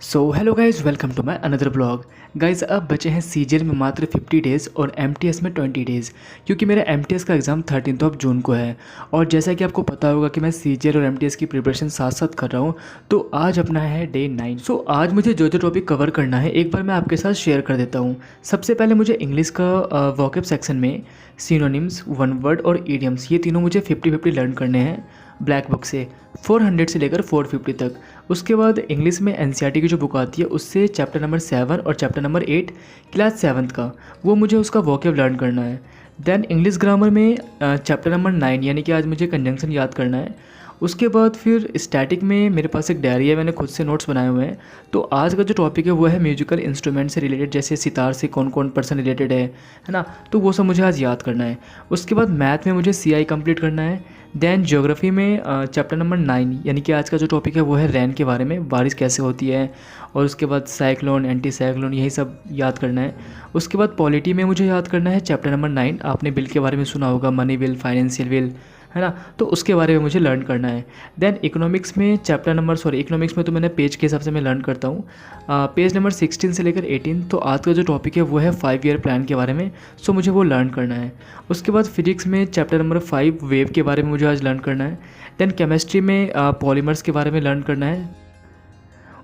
So hello guys, welcome to my another blog. Guys अब बचे हैं सीजीएल में मात्र 50 डेज़ और एमटीएस में 20 डेज़, क्योंकि मेरा एमटीएस का एग्ज़ाम 13 ऑफ जून को है। और जैसा कि आपको पता होगा कि मैं सीजीएल और एमटीएस की प्रिपरेशन साथ साथ कर रहा हूँ, तो आज अपना है डे 9। सो आज मुझे जो जो टॉपिक कवर करना है एक बार मैं आपके साथ शेयर कर देता हूँ। सबसे पहले मुझे इंग्लिश का वोकैब सेक्शन में सिनोनिम्स, वन वर्ड और ईडियम्स, ये तीनों मुझे 50-50 लर्न करने हैं ब्लैक बुक से 400 से लेकर 450 तक। उसके बाद इंग्लिश में एनसीईआरटी की जो बुक आती है उससे चैप्टर नंबर 7 और चैप्टर नंबर 8 क्लास 7 का, वो मुझे उसका वोकैब लर्न करना है। देन इंग्लिश ग्रामर में चैप्टर नंबर 9 यानी कि आज मुझे कंजंक्शन याद करना है। उसके बाद फिर स्टैटिक में मेरे पास एक डायरी है, मैंने खुद से नोट्स बनाए हुए हैं। तो आज का जो टॉपिक है वो है म्यूजिकल इंस्ट्रूमेंट से रिलेटेड, जैसे सितार से कौन कौन पर्सन रिलेटेड है ना, तो वो सब मुझे आज याद करना है। उसके बाद मैथ में मुझे सीआई कंप्लीट करना है। देन ज्योग्राफी में चैप्टर नंबर 9 यानी कि आज का जो टॉपिक है वो है रेन के बारे में, बारिश कैसे होती है। और उसके बाद साइक्लोन, एंटी साइक्लोन, यही सब याद करना है। उसके बाद पॉलिटी में मुझे याद करना है चैप्टर नंबर 9। आपने बिल के बारे में सुना होगा, मनी बिल, फाइनेंशियल बिल, है ना, तो उसके बारे में मुझे लर्न करना है। देन इकोनॉमिक्स में इकोनॉमिक्स में तो मैंने पेज के हिसाब से मैं लर्न करता हूँ, पेज नंबर 16 से लेकर 18। तो आज का जो टॉपिक है वो है 5 ईयर प्लान के बारे में, सो मुझे वो लर्न करना है। उसके बाद फिजिक्स में चैप्टर नंबर 5 वेव के बारे में मुझे आज लर्न करना है। देन केमिस्ट्री में पॉलीमर्स के बारे में लर्न करना है।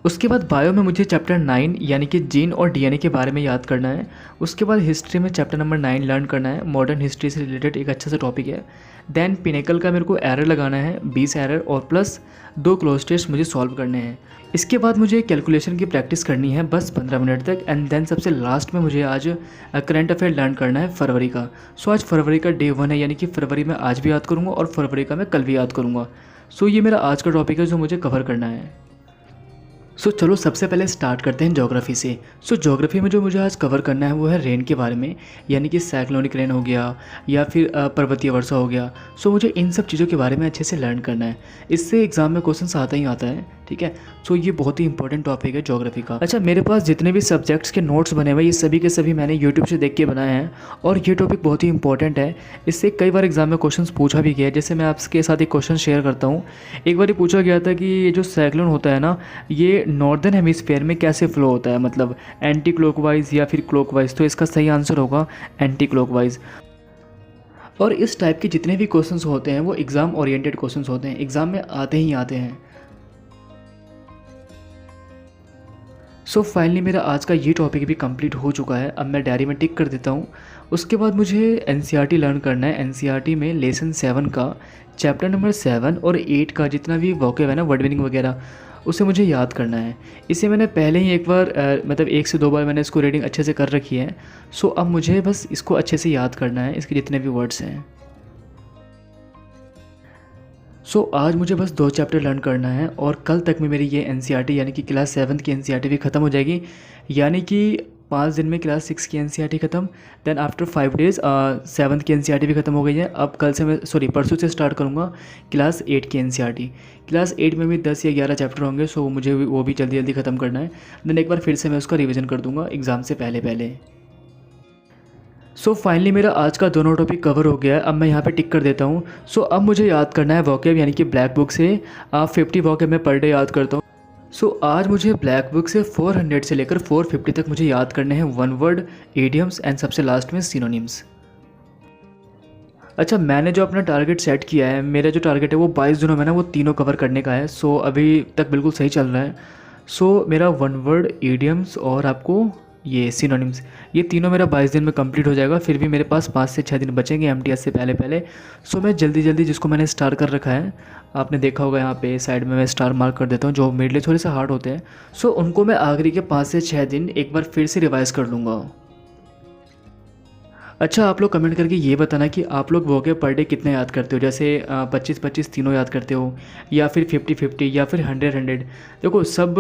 उसके बाद बायो में मुझे चैप्टर 9 यानी कि जीन और डीएनए के बारे में याद करना है। उसके बाद हिस्ट्री में चैप्टर नंबर 9 लर्न करना है, मॉडर्न हिस्ट्री से रिलेटेड एक अच्छा सा टॉपिक है। देन पिनेकल का मेरे को एरर लगाना है, 20 एरर और प्लस 2 क्लोज टेस्ट मुझे सॉल्व करने हैं। इसके बाद मुझे कैलकुलेशन की प्रैक्टिस करनी है बस 15 मिनट तक। एंड देन सबसे लास्ट में मुझे आज करंट अफेयर लर्न करना है फरवरी का। सो आज फरवरी का डे 1 है, यानी कि फरवरी में आज भी याद करूँगा और फरवरी का मैं कल भी याद करूँगा। सो ये मेरा आज का टॉपिक है जो मुझे कवर करना है। सो चलो सबसे पहले स्टार्ट करते हैं ज्योग्राफी से। सो ज्योग्राफी में जो मुझे आज कवर करना है वो है रेन के बारे में, यानी कि साइक्लोनिक रेन हो गया या फिर पर्वतीय वर्षा हो गया। सो मुझे इन सब चीज़ों के बारे में अच्छे से लर्न करना है, इससे एग्जाम में क्वेश्चन आता ही आता है, ठीक है। सो ये बहुत ही इंपॉर्टेंट टॉपिक है ज्योग्राफी का। अच्छा, मेरे पास जितने भी सब्जेक्ट्स के नोट्स बने हुए ये सभी के सभी मैंने यूट्यूब से देख के बनाए हैं, और ये टॉपिक बहुत ही इंपॉर्टेंट है। इससे कई बार एग्जाम में क्वेश्चन पूछा भी गया है। जैसे मैं आपके साथ एक क्वेश्चन शेयर करता हूँ। एक बार पूछा गया था कि ये जो साइक्लोन होता है ना, ये नॉर्दर्न हेमिस्फीयर में कैसे फ्लो होता है, मतलब एंटी क्लॉकवाइज या फिर क्लॉकवाइज। तो इसका सही आंसर होगा एंटी क्लॉकवाइज। और इस टाइप के जितने भी क्वेश्चंस होते हैं वो एग्ज़ाम ओरिएंटेड क्वेश्चंस होते हैं, एग्ज़ाम में आते ही आते हैं। सो फाइनली मेरा आज का ये टॉपिक भी कंप्लीट हो चुका है। अब मैं डायरी में टिक कर देता हूँ। उसके बाद मुझे एनसीईआरटी लर्न करना है। एनसीईआरटी में लेसन 7 का चैप्टर नंबर 7 और 8 का जितना भी वोकैब है ना, वर्ड मीनिंग वगैरह, उसे मुझे याद करना है। इसे मैंने पहले ही एक बार मतलब 1 से 2 बार मैंने इसको रीडिंग अच्छे से कर रखी है। सो अब मुझे बस इसको अच्छे से याद करना है, इसके जितने भी वर्ड्स हैं। सो आज मुझे बस 2 चैप्टर लर्न करना है और कल तक में मेरी ये एनसीईआरटी यानी कि क्लास 7 की एनसीईआरटी भी ख़त्म हो जाएगी। यानी कि 5 दिन में क्लास 6 की एनसीईआरटी ख़त्म। देन आफ्टर 5 डेज़ 7 की एनसीईआरटी भी ख़त्म हो गई है। अब कल से मैं परसों से स्टार्ट करूँगा क्लास 8 की एनसीईआरटी। क्लास 8 में भी 10 या 11 चैप्टर होंगे, सो मुझे वो भी जल्दी जल्दी ख़त्म करना है। देन एक बार फिर से मैं उसका रिविज़न कर दूँगा एग्ज़ाम से पहले पहले। सो फाइनली मेरा आज का दोनों टॉपिक कवर हो गया है। अब मैं यहाँ पे टिक कर देता हूँ। सो अब मुझे याद करना है वोकैब, यानी कि ब्लैक बुक से 50 वोकैब मैं पर डे याद करता हूँ। सो आज मुझे ब्लैक बुक से 400 से लेकर 450 तक मुझे याद करने हैं वन वर्ड, इडियम्स एंड सबसे लास्ट में सिनोनिम्स। अच्छा, मैंने जो अपना टारगेट सेट किया है, मेरा जो टारगेट है वो 22 दिनों में ना वो तीनों कवर करने का है। सो अभी तक बिल्कुल सही चल रहा है। सो मेरा वन वर्ड, इडियम्स और आपको ये सिनोनिम्स, ये तीनों मेरा 22 दिन में कंप्लीट हो जाएगा। फिर भी मेरे पास 5 से 6 दिन बचेंगे एमटीएस से पहले पहले। सो मैं जल्दी जल्दी जिसको मैंने स्टार कर रखा है, आपने देखा होगा यहाँ पे साइड में मैं स्टार मार्क कर देता हूँ, जो मेरे लिए थोड़े से हार्ड होते हैं। सो उनको मैं आखिरी के 5 से 6 दिन एक बार फिर से रिवाइज कर लूँगा। अच्छा, आप लोग कमेंट करके ये बताना कि आप लोग वोकैब पर डे कितने याद करते हो, जैसे 25-25 तीनों याद करते हो, या फिर 50-50 या फिर 100-100। देखो सब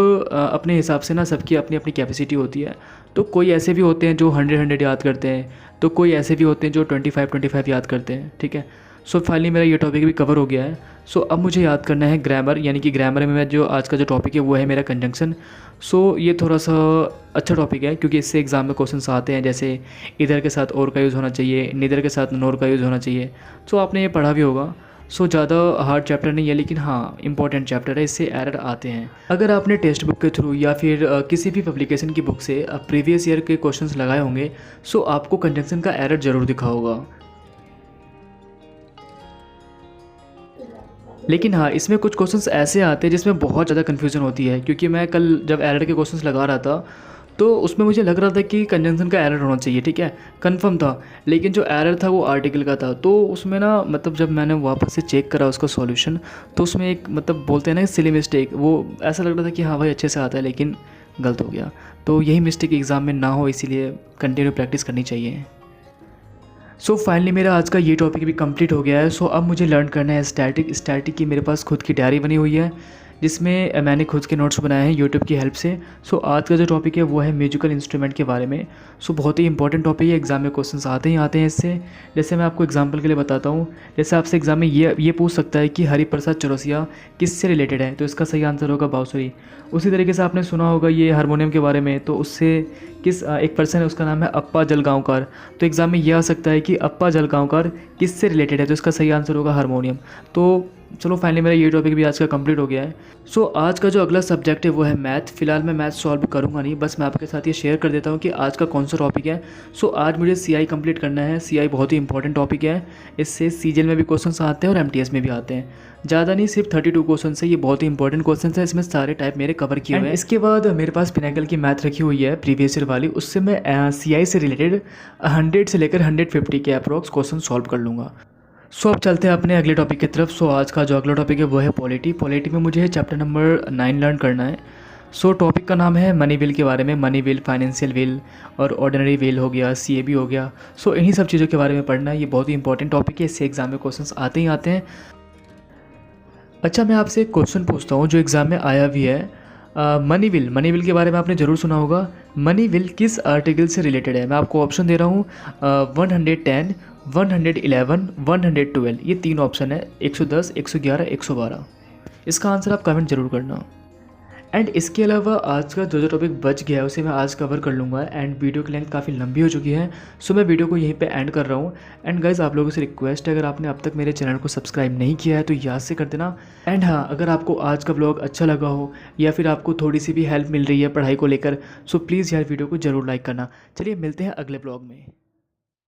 अपने हिसाब से ना, सबकी अपनी अपनी कैपेसिटी होती है। तो कोई ऐसे भी होते हैं जो 100-100 याद करते हैं, तो कोई ऐसे भी होते हैं जो 25-25 याद करते हैं, ठीक है। सो फाइनली मेरा ये टॉपिक भी कवर हो गया है। सो अब मुझे याद करना है ग्रामर, यानी कि ग्रामर में मैं जो आज का जो टॉपिक है वो है मेरा कंजंक्शन। सो ये थोड़ा सा अच्छा टॉपिक है क्योंकि इससे एग्जाम में क्वेश्चंस आते हैं, जैसे इधर के साथ और का यूज़ होना चाहिए, निदर के साथ नोर का यूज़ होना चाहिए। सो आपने ये पढ़ा भी होगा। सो ज़्यादा हार्ड चैप्टर नहीं है, लेकिन हाँ इंपॉर्टेंट चैप्टर है, इससे एरर आते हैं। अगर आपने टेक्स्ट बुक के थ्रू या फिर किसी भी पब्लिकेशन की बुक से प्रीवियस ईयर के क्वेश्चंस लगाए होंगे, सो आपको कंजंक्शन का एरर ज़रूर दिखा होगा। लेकिन हाँ, इसमें कुछ क्वेश्चंस ऐसे आते हैं जिसमें बहुत ज़्यादा कन्फ्यूज़न होती है, क्योंकि मैं कल जब एरर के क्वेश्चंस लगा रहा था तो उसमें मुझे लग रहा था कि कंजंक्शन का एरर होना चाहिए, ठीक है, कंफर्म था। लेकिन जो एरर था वो आर्टिकल का था, तो उसमें ना मतलब जब मैंने वापस से चेक करा उसका सॉल्यूशन, तो उसमें एक मतलब बोलते हैं ना सिली मिस्टेक, वो ऐसा लग रहा था कि हाँ भाई अच्छे से आता है, लेकिन गलत हो गया। तो यही मिस्टेक एग्ज़ाम में ना हो, इसीलिए कंटिन्यू प्रैक्टिस करनी चाहिए। सो फाइनली मेरा आज का ये टॉपिक भी कंप्लीट हो गया है। सो अब मुझे लर्न करना है स्टैटिक की मेरे पास खुद की डायरी बनी हुई है, जिसमें मैंने खुद के नोट्स बनाए हैं यूट्यूब की हेल्प से। सो आज का जो टॉपिक है वो है म्यूजिकल इंस्ट्रूमेंट के बारे में। सो बहुत ही इंपॉर्टेंट टॉपिक है, एग्जाम में क्वेश्चंस आते ही आते हैं इससे। जैसे मैं आपको एग्जांपल के लिए बताता हूँ, जैसे आपसे एग्जाम में ये पूछ सकता है कि हरिप्रसाद चौरसिया किससे रिलेटेड है, तो इसका सही आंसर होगा बांसुरी। उसी तरीके से आपने सुना होगा ये हारमोनियम के बारे में, तो उससे किस एक पर्सन है उसका नाम है अप्पा जलगांवकर, तो एग्ज़ाम में यह आ सकता है कि अप्पा जलगांवकर किससे रिलेटेड है, तो इसका सही आंसर होगा हारमोनियम। तो चलो फाइनली मेरा ये टॉपिक भी आज का कंप्लीट हो गया है। सो आज का जो अगला सब्जेक्ट है वो है मैथ। फिलहाल मैं मैथ सॉल्व करूँगा नहीं, बस मैं आपके साथ ये शेयर कर देता हूँ कि आज का कौन सा टॉपिक है। सो आज मुझे CI कंप्लीट करना है। CI बहुत ही इंपॉर्टेंट टॉपिक है, इससे CGL में भी क्वेश्चन आते हैं और MTS में भी आते हैं। ज़्यादा नहीं, सिर्फ 32 क्वेश्चन है, ये बहुत ही इंपॉर्टेंट क्वेश्चन है, इसमें सारे टाइप मेरे कवर किए हुए हैं। इसके बाद मेरे पास पिनाकल की मैथ रखी हुई है प्रीवियस ईयर वाली, उससे मैं CI से रिलेटेड 100 से लेकर 150 के अप्रॉक्स क्वेश्चन सॉल्व कर लूँगा। सो अब चलते हैं अपने अगले टॉपिक की तरफ। सो आज का जो अगला टॉपिक है वो है पॉलिटी। पॉलिटी में मुझे चैप्टर नंबर 9 लर्न करना है। सो टॉपिक का नाम है मनी बिल के बारे में। मनी बिल, फाइनेंशियल बिल और ऑर्डिनरी बिल हो गया, CAB हो गया। सो इन्हीं सब चीज़ों के बारे में पढ़ना है, ये बहुत ही इंपॉर्टेंट टॉपिक है, इससे एग्जाम में क्वेश्चन आते ही आते हैं। अच्छा, मैं आपसे एक क्वेश्चन पूछता हूँ जो एग्ज़ाम में आया भी है। मनी बिल के बारे में आपने ज़रूर सुना होगा। मनी बिल किस आर्टिकल से रिलेटेड है? मैं आपको ऑप्शन दे रहा हूँ 110, 111, 112, ये 3 ऑप्शन है, 110, 111, 112। इसका आंसर आप कमेंट जरूर करना। एंड इसके अलावा आज का जो टॉपिक बच गया है उसे मैं आज कवर कर लूँगा। एंड वीडियो की लेंथ काफ़ी लंबी हो चुकी है, सो मैं वीडियो को यहीं पे एंड कर रहा हूँ। एंड गाइज, आप लोगों से रिक्वेस्ट है, अगर आपने अब तक मेरे चैनल को सब्सक्राइब नहीं किया है तो याद से कर देना। एंड हाँ, अगर आपको आज का ब्लॉग अच्छा लगा हो या फिर आपको थोड़ी सी भी हेल्प मिल रही है पढ़ाई को लेकर, सो प्लीज़ यार वीडियो को ज़रूर लाइक करना। चलिए मिलते हैं अगले ब्लॉग में।